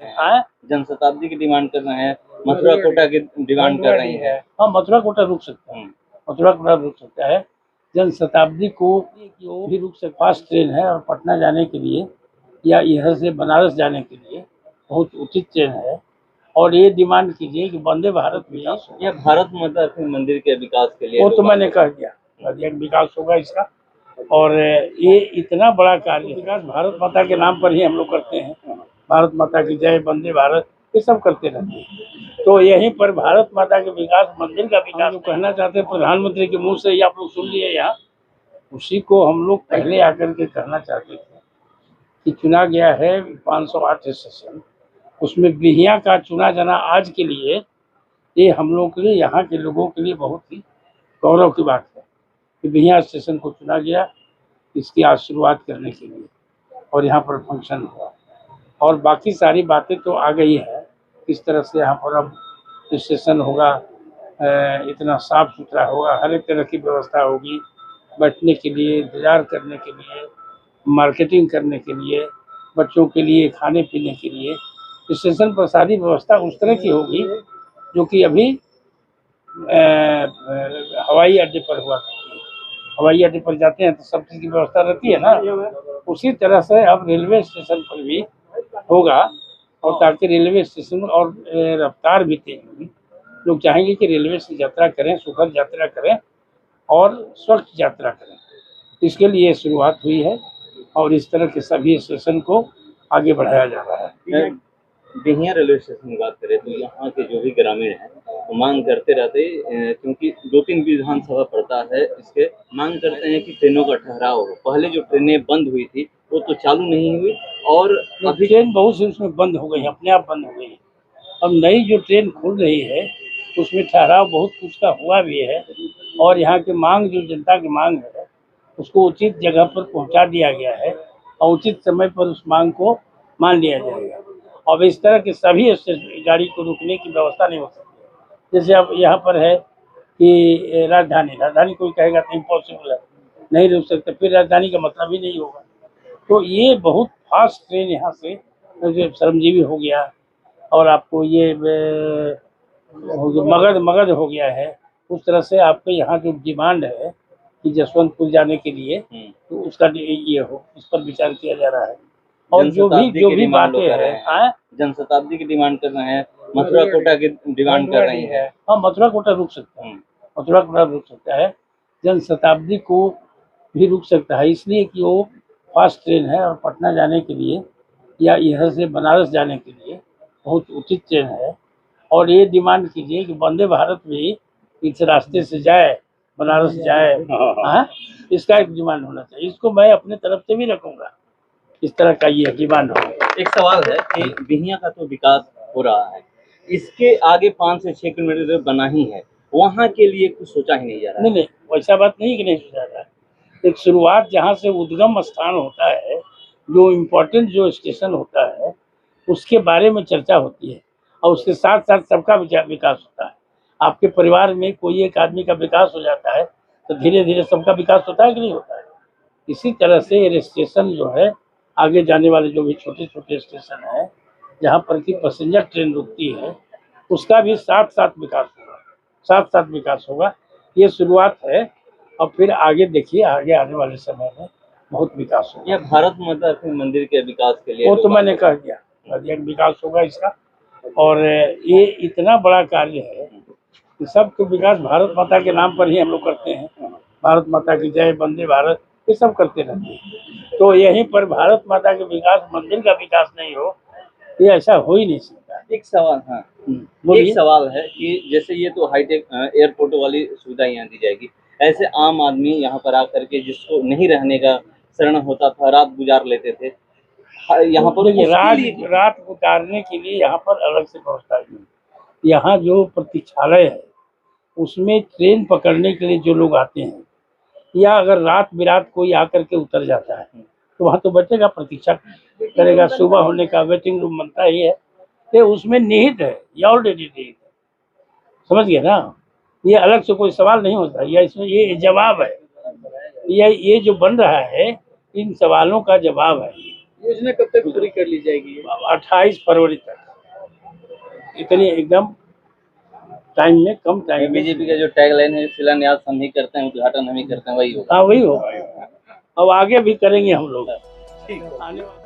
सकते हैं। हाँ, जनशताब्दी की डिमांड कर रहे हैं, मथुरा कोटा की डिमांड कर रही है। हाँ, मथुरा कोटा रुक सकता है, मथुरा कोटा रुक सकता है। जनशताब्दी को भी रुक सकता, फास्ट ट्रेन है और पटना जाने के लिए या इधर से बनारस जाने के लिए बहुत उचित ट्रेन है। और ये डिमांड कीजिए कि वंदे भारत विकास हो। यह भारत माता के मंदिर के विकास के लिए वो तो मैंने कह दिया विकास होगा इसका। और ये इतना बड़ा कार्य विकास भारत माता के नाम पर ही हम लोग करते हैं। भारत माता की जय, वंदे भारत, ये सब करते रहते हैं। तो यहीं पर भारत माता के विकास, मंदिर का विकास जो कहना चाहते हैं प्रधानमंत्री के मुंह से ही आप लोग सुन लिए यहाँ, उसी को हम लोग पहले आकर के कहना चाहते थे कि चुना गया है 508 स्टेशन, उसमें बिहिया का चुना जाना आज के लिए ये हम लोग के लिए, यहाँ के लोगों के लिए बहुत ही गौरव की बात है कि बिहिया स्टेशन को चुना गया इसकी आज शुरुआत करने के लिए और यहाँ पर फंक्शन हुआ। और बाकी सारी बातें तो आ गई है, किस तरह से यहाँ पर अब स्टेशन होगा, इतना साफ सुथरा होगा, हर एक तरह की व्यवस्था होगी, बैठने के लिए, इंतज़ार करने के लिए, मार्केटिंग करने के लिए, बच्चों के लिए, खाने पीने के लिए। स्टेशन पर सारी व्यवस्था उस तरह की होगी जो कि अभी हवाई अड्डे पर हुआ करती है। हवाई अड्डे पर जाते हैं तो सब चीज़ की व्यवस्था रहती है ना, उसी तरह से अब रेलवे स्टेशन पर भी होगा। और ताकि रेलवे स्टेशन और रफ्तार भी तेज होगी, लोग चाहेंगे कि रेलवे से यात्रा करें, सुखद यात्रा करें और स्वच्छ यात्रा करें। इसके लिए शुरुआत हुई है और इस तरह के सभी स्टेशन को आगे बढ़ाया जा रहा है। बिहिया रेलवे स्टेशन की बात करें तो यहाँ के जो भी ग्रामीण हैं वो मांग करते रहते हैं, क्योंकि 2-3 विधानसभा पड़ता है, इसके मांग करते हैं कि ट्रेनों का ठहराव हो। पहले जो ट्रेनें बंद हुई थी वो तो चालू नहीं हुई और अभी ट्रेन बहुत सी उसमें बंद हो गई है, अपने आप बंद हो गई है। अब नई जो ट्रेन खुल रही है उसमें ठहराव बहुत कुछ का हुआ भी है और यहाँ की मांग, जो जनता की मांग है, उसको उचित जगह पर पहुँचा दिया गया है और उचित समय पर उस मांग को मान लिया जाएगा। अब इस तरह के सभी गाड़ी को रुकने की व्यवस्था नहीं हो सकती। जैसे अब यहाँ पर है कि राजधानी कोई कहेगा तो इम्पॉसिबल है, नहीं रुक सकते, फिर राजधानी का मतलब ही नहीं होगा। तो ये बहुत फास्ट ट्रेन यहाँ से श्रमजीवी हो गया और आपको ये मगध हो गया है। उस तरह से आपके यहाँ जो डिमांड है कि जसवंतपुर जाने के लिए, तो उसका ये हो, इस पर विचार किया जा रहा है। और जो भी बातें हैं, जनशताब्दी की डिमांड कर रहे हैं, मथुरा कोटा की डिमांड कर रही है। हाँ, मथुरा कोटा रुक सकता है, मथुरा कोटा रुक सकता है। जनशताब्दी को भी रुक सकता है, इसलिए कि वो फास्ट ट्रेन है और पटना जाने के लिए या इधर से बनारस जाने के लिए बहुत उचित ट्रेन है। और ये डिमांड कीजिए कि वंदे भारत भी इस रास्ते से जाए, बनारस जाए। हाँ, इसका एक डिमांड होना चाहिए, इसको मैं अपने तरफ से भी रखूंगा, इस तरह का ये डिमांड हो। एक सवाल है कि बिहिया का तो विकास हो रहा है, इसके आगे 5 से 6 किलोमीटर बना ही है, वहाँ के लिए कुछ सोचा ही नहीं जा रहा है। नहीं, वैसा बात नहीं कि नहीं सोचा जा रहा है। एक शुरुआत जहाँ से उद्गम स्थान होता है, जो इम्पोर्टेंट जो स्टेशन होता है, उसके बारे में चर्चा होती है और उसके साथ साथ सबका विकास होता है। आपके परिवार में कोई एक आदमी का विकास हो जाता है तो धीरे धीरे सबका विकास होता है कि नहीं होता है। इसी तरह से ये स्टेशन जो है, आगे जाने वाले जो भी छोटे छोटे स्टेशन है जहाँ पर कि पैसेंजर ट्रेन रुकती है, उसका भी साथ साथ विकास होगा। ये शुरुआत है और फिर आगे देखिए, आगे आने वाले समय में बहुत विकास होगा। यह भारत माता के मंदिर के विकास के लिए वो तो मैंने कह दिया विकास होगा इसका। और ये इतना बड़ा कार्य है कि सब तो विकास भारत माता के नाम पर ही हम लोग करते हैं। भारत माता की जय, वंदे भारत, ये सब करते रहते हैं। तो यहीं पर भारत माता के विकास, मंदिर का विकास नहीं हो, ये ऐसा हो ही नहीं सकता। एक सवाल, हाँ, एक सवाल है कि जैसे ये तो हाईटेक एयरपोर्ट वाली सुविधा यहाँ दी जाएगी, ऐसे आम आदमी यहाँ पर आकर के जिसको नहीं रहने का शरण होता था, रात गुजार लेते थे यहाँ पर, रात गुजारने के लिए यहाँ पर अलग से व्यवस्था है। यहाँ जो प्रतीक्षालय है उसमें ट्रेन पकड़ने के लिए जो लोग आते हैं, या अगर रात बिरात कोई आकर के उतर जाता है तो वहाँ तो बैठेगा, प्रतीक्षा करेगा, सुबह होने का वेटिंग रूम बनता ही है। तो उसमें निहित है, ये ऑलरेडी निहित है, समझ गए ना। ये अलग से कोई सवाल नहीं होता, या इसमें ये जवाब है, ये जो बन रहा है इन सवालों का जवाब है। योजना कब तक पूरी कर ली जाएगी? 28 फरवरी तक, इतनी एकदम टाइम में, कम टाइम में। बीजेपी का जो टैगलाइन है, शिलान्यास हम ही करते हैं, उद्घाटन हम ही करते हैं, वही होगा। हाँ, वही होगा। अब आगे भी करेंगे हम लोग। ठीक है। आने वाले